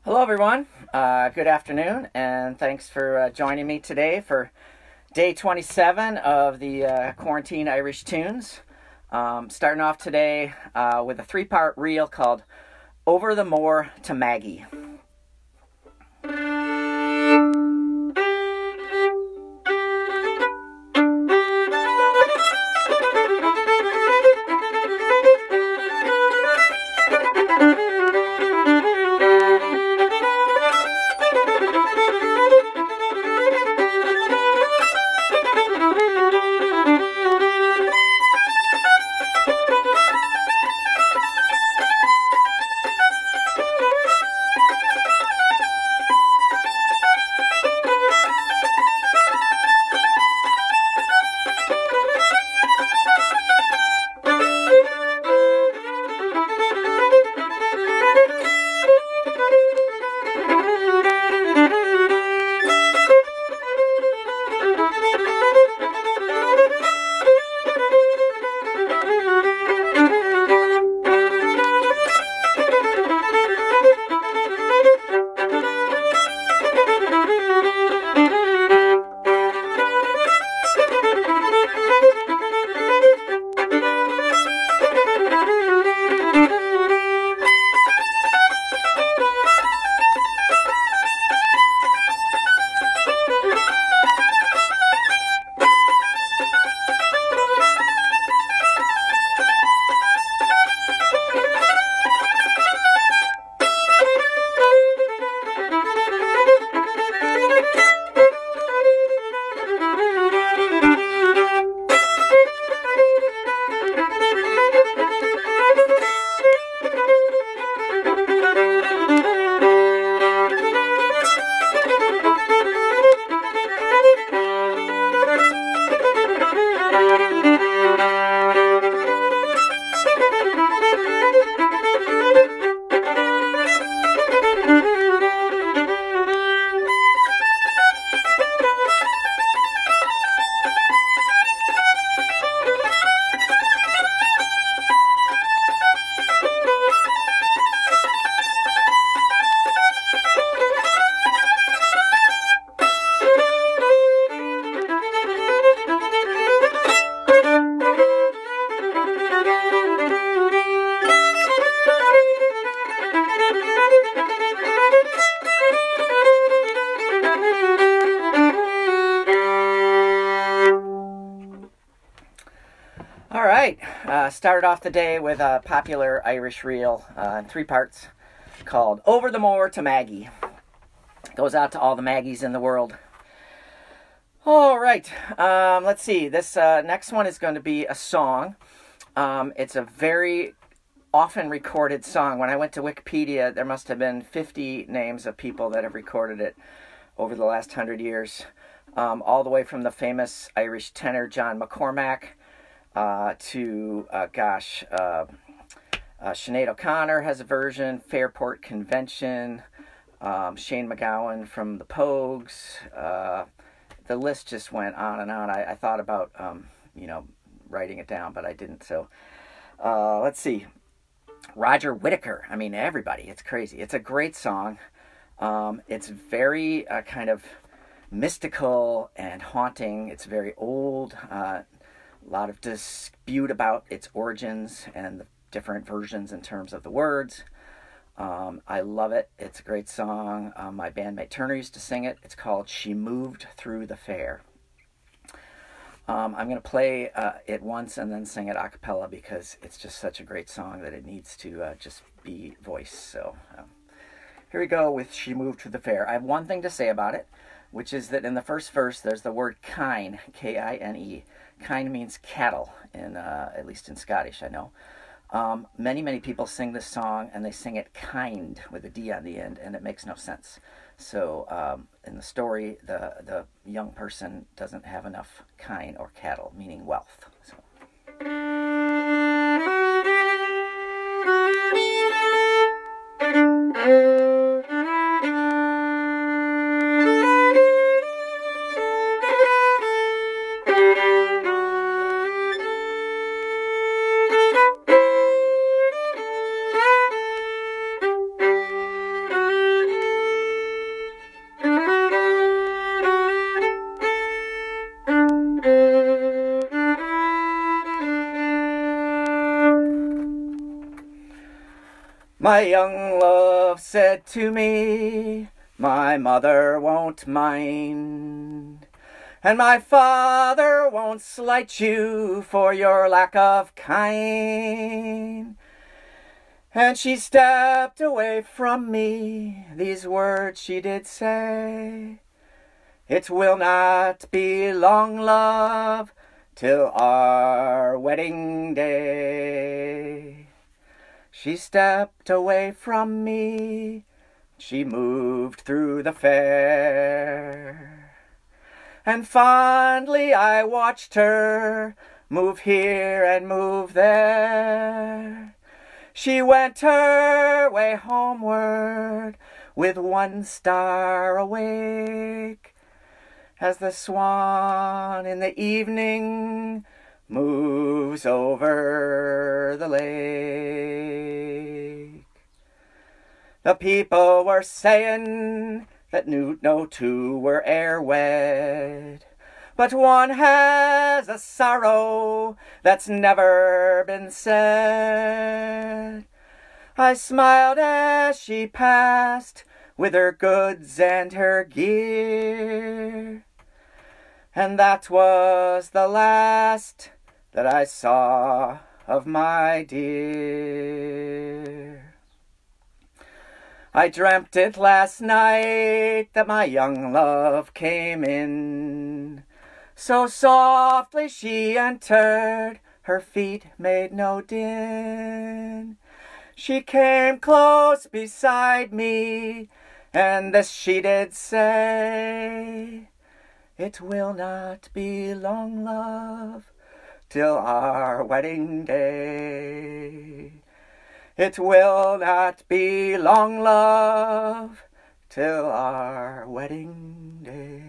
Hello, everyone. Good afternoon, and thanks for joining me today for day 27 of the Quarantine Irish Tunes. Starting off today with a three-part reel called Over the Moor to Maggie. Started off the day with a popular Irish reel in three parts called Over the Moor to Maggie. Goes out to all the Maggies in the world. All right, let's see. This next one is going to be a song. It's a very often recorded song. When I went to Wikipedia, there must have been 50 names of people that have recorded it over the last 100 years. All the way from the famous Irish tenor John McCormack to Sinead O'Connor has a version, Fairport Convention, Shane MacGowan from the Pogues. The list just went on and on. I thought about writing it down, but I didn't. So let's see. Roger Whittaker. I mean, everybody. It's crazy. It's a great song. It's very kind of mystical and haunting. It's very old. A lot of dispute about its origins and the different versions in terms of the words. I love it. It's a great song. My bandmate Turner used to sing it. It's called She Moved Through the Fair. I'm going to play it once and then sing it a cappella because it's just such a great song that it needs to just be voiced. So here we go with She Moved Through the Fair. I have one thing to say about it, which is that in the first verse there's the word kine, K-I-N-E. Kine means cattle, at least in Scottish, I know. Many people sing this song, and they sing it kind with a D on the end, and it makes no sense. So in the story, the young person doesn't have enough kine or cattle, meaning wealth. So. My young love said to me, my mother won't mind, and my father won't slight you for your lack of kind. And she stepped away from me, these words she did say, it will not be long, love, till our wedding day. She stepped away from me, she moved through the fair, and fondly I watched her move here and move there. She went her way homeward with one star awake, as the swan in the evening moves over the lake. The people were saying that no two were e'er wed, but one has a sorrow that's never been said. I smiled as she passed with her goods and her gear, and that was the last that I saw of my dear. I dreamt it last night that my young love came in. So softly she entered, her feet made no din. She came close beside me, and this she did say, it will not be long, love, till our wedding day. It will not be long, love, till our wedding day.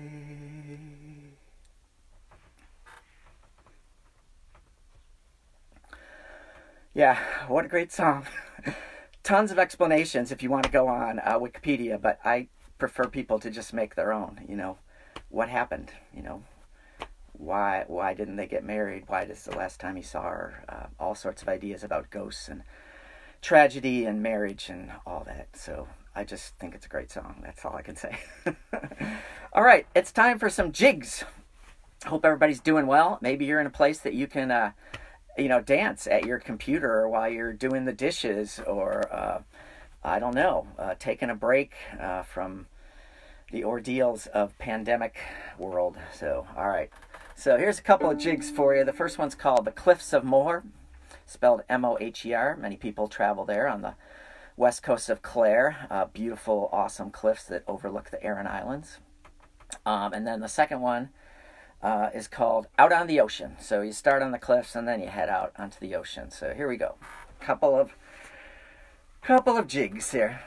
Yeah, what a great song. Tons of explanations if you want to go on Wikipedia, but I prefer people to just make their own, what happened, why didn't they get married, why is the last time he saw her, all sorts of ideas about ghosts and tragedy and marriage and all that. So I just think it's a great song. That's all I can say. All right, it's time for some jigs. Hope everybody's doing well. Maybe you're in a place that you can dance at your computer while you're doing the dishes, or I don't know, taking a break from the ordeals of pandemic world. So all right, so here's a couple of jigs for you. The first one's called The Cliffs of Moher, spelled M-O-H-E-R. Many people travel there on the west coast of Clare. Beautiful, awesome cliffs that overlook the Aran Islands. And then the second one is called Out on the Ocean. So you start on the cliffs and then you head out onto the ocean. So here we go. Couple of jigs here.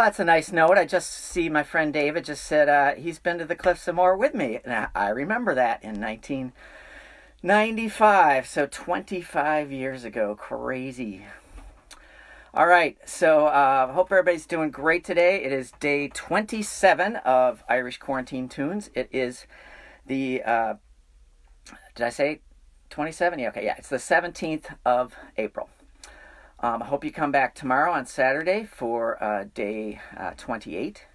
that's a nice note. I just see my friend David just said he's been to the Cliffs of Moher with me. And I remember that in 1995, so 25 years ago. Crazy. All right, so hope everybody's doing great today. It is day 27 of Irish Quarantine Tunes. It is the, did I say 27? Yeah, okay, yeah. It's the 17th of April. I hope you come back tomorrow on Saturday for day 28.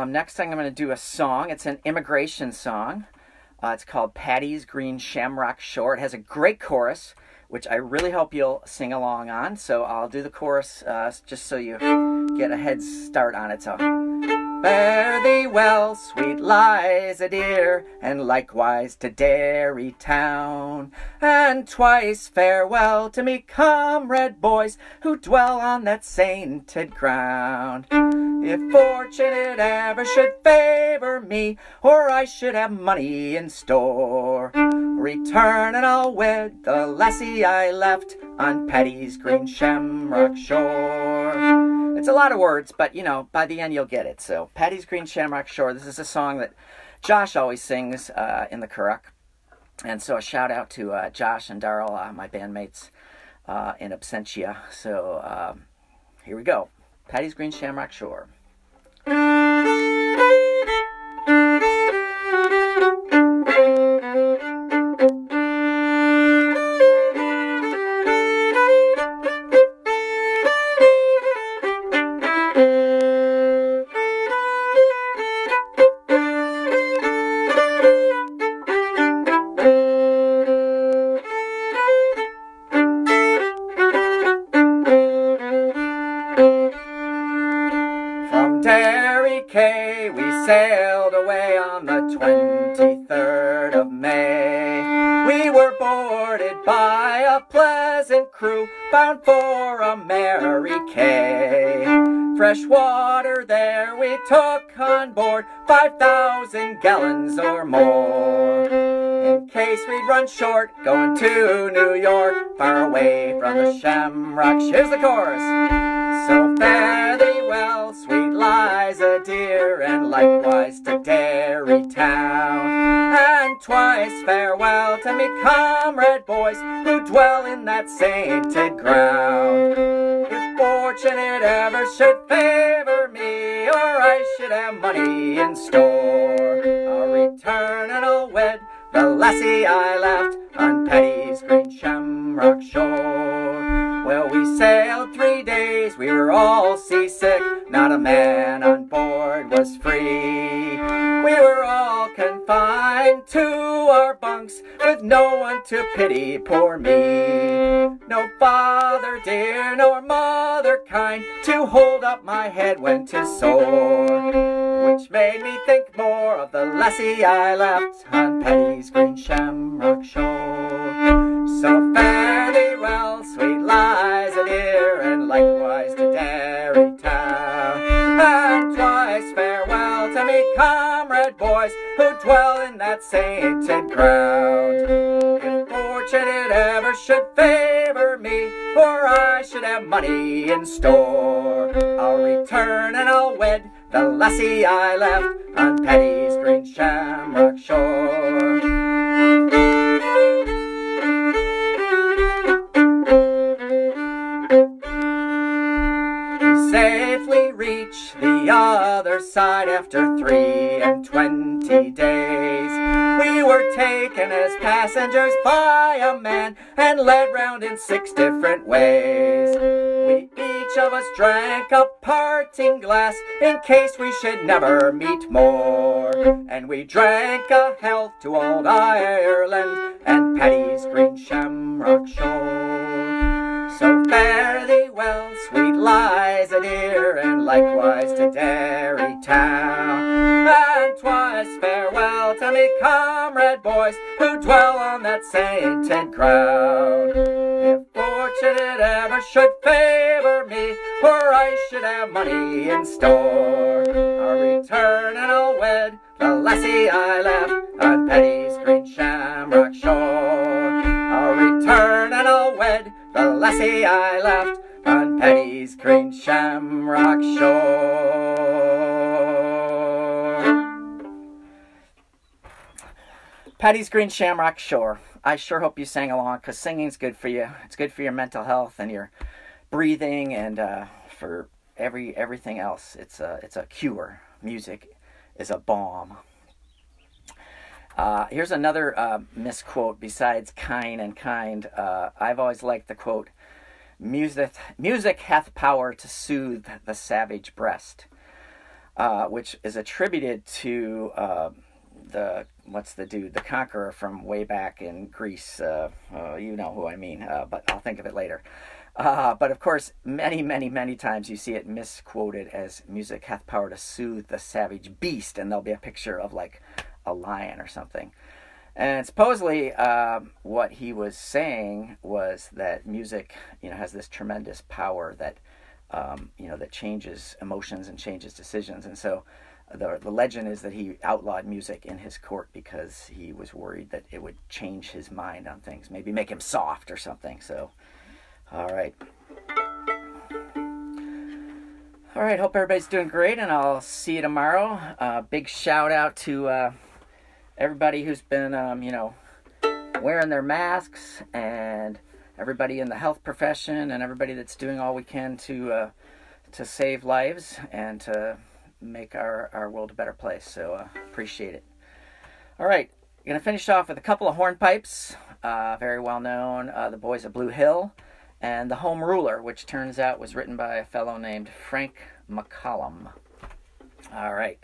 Next thing I'm going to do a song. It's an immigration song. It's called Paddy's Green Shamrock Shore. It has a great chorus, which I really hope you'll sing along on. So I'll do the chorus just so you get a head start on it. So, fare thee well, sweet Liza dear, and likewise to Derry town, and twice farewell to me comrade boys who dwell on that sainted ground. If fortune it ever should favor me, or I should have money in store, return and I'll wed the lassie I left on Paddy's green shamrock shore. It's a lot of words, but, you know, by the end you'll get it. So, Paddy's Green Shamrock Shore. This is a song that Josh always sings in the Curragh. And so a shout out to Josh and Darrell, my bandmates in absentia. So, here we go. Paddy's Green Shamrock Shore. We sailed away on the 23rd of May. We were boarded by a pleasant crew bound for a merry Cay. Fresh water there we took on board, 5,000 gallons or more, in case we'd run short going to New York, far away from the Shamrock. Here's the chorus. So fare thee well, sweet Liza dear, and likewise to Derry town, and twice farewell to me comrade boys who dwell in that sainted ground. If fortune it ever should favor me, or I should have money in store, I'll return and I'll wed the lassie I left on Paddy's green shamrock shore. Well, we sailed 3 days, we were all seasick, not a man on board was free. We were all confined to our bunks, with no one to pity poor me. No father dear, nor mother kind, to hold up my head when 'tis sore, which made me think more of the lassie I left on Paddy's green shamrock shore. So fare thee well, sweet Liza dear, and likewise to Derry town, and twice farewell to me comrade boys who dwell in that sainted ground. If fortune it ever should favor me, or I should have money in store, I'll return and I'll wed the lassie I left on Paddy's green shamrock shore. Safely reach the other side after 23 days. We were taken as passengers by a man and led round in 6 different ways. We each of us drank a parting glass in case we should never meet more, and we drank a health to old Ireland and Paddy's green shamrock shore. So fare thee well, sweet Liza dear, and likewise to Derry town, and twice farewell to me comrade boys who dwell on that sainted ground. If fortune it ever should favor me, or I should have money in store, I'll return and I'll wed the lassie I left on Paddy's green shamrock shore. I'll return and I'll wed the lassie I left on Paddy's green shamrock shore. Paddy's Green Shamrock, sure. I sure hope you sang along, because singing's good for you. It's good for your mental health and your breathing, and for everything else. It's a cure. Music is a balm. Here's another misquote besides kind and kind. I've always liked the quote, music hath power to soothe the savage breast, which is attributed to the conqueror from way back in Greece. You know who I mean, but I'll think of it later. But of course, many times you see it misquoted as music hath power to soothe the savage beast, and there'll be a picture of like a lion or something. And supposedly what he was saying was that music, has this tremendous power that that changes emotions and changes decisions. And so the legend is that he outlawed music in his court because he was worried that it would change his mind on things, maybe make him soft or something. So all right, hope everybody's doing great, and I'll see you tomorrow. Big shout out to everybody who's been wearing their masks, and everybody in the health profession, and everybody that's doing all we can to save lives and to make our world a better place. So appreciate it. All right, going to finish off with a couple of hornpipes, very well known, the boys of Bluehill, and The Home Ruler, which turns out was written by a fellow named Frank McCollum. All right.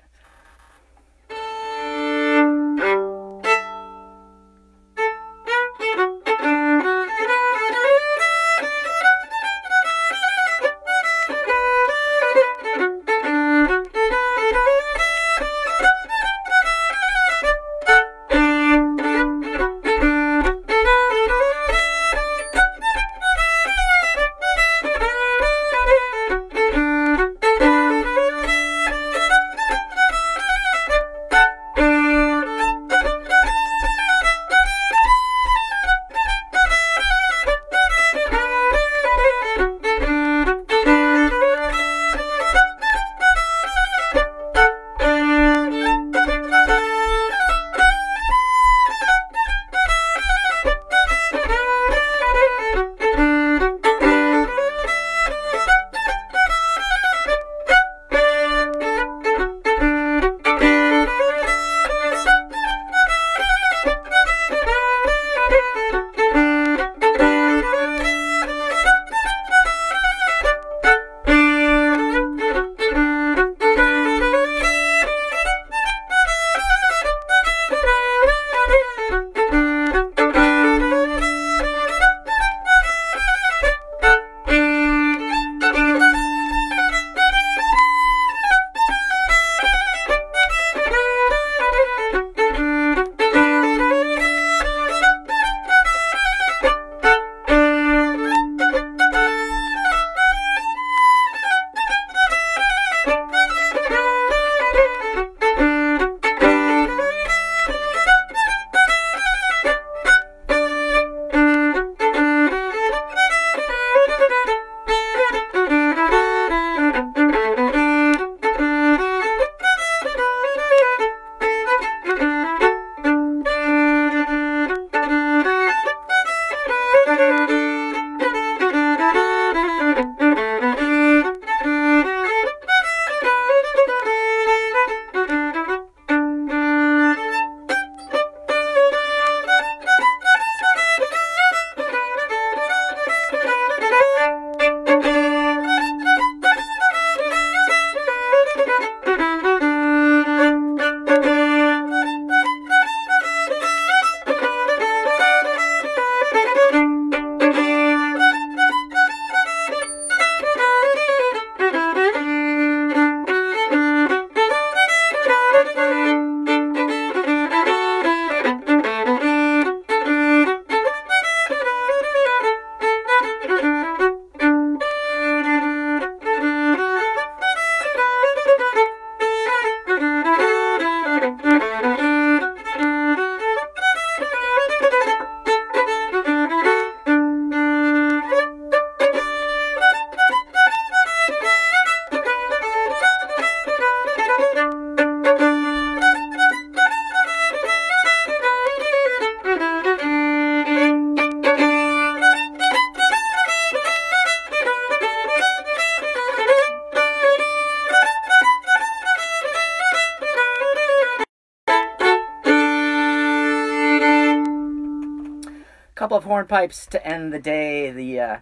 couple of hornpipes to end the day. The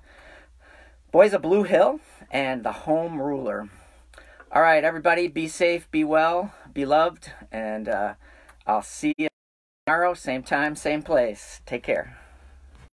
boys of Bluehill and the Home Ruler. All right, everybody, be safe, be well, be loved, and I'll see you tomorrow, same time, same place. Take care.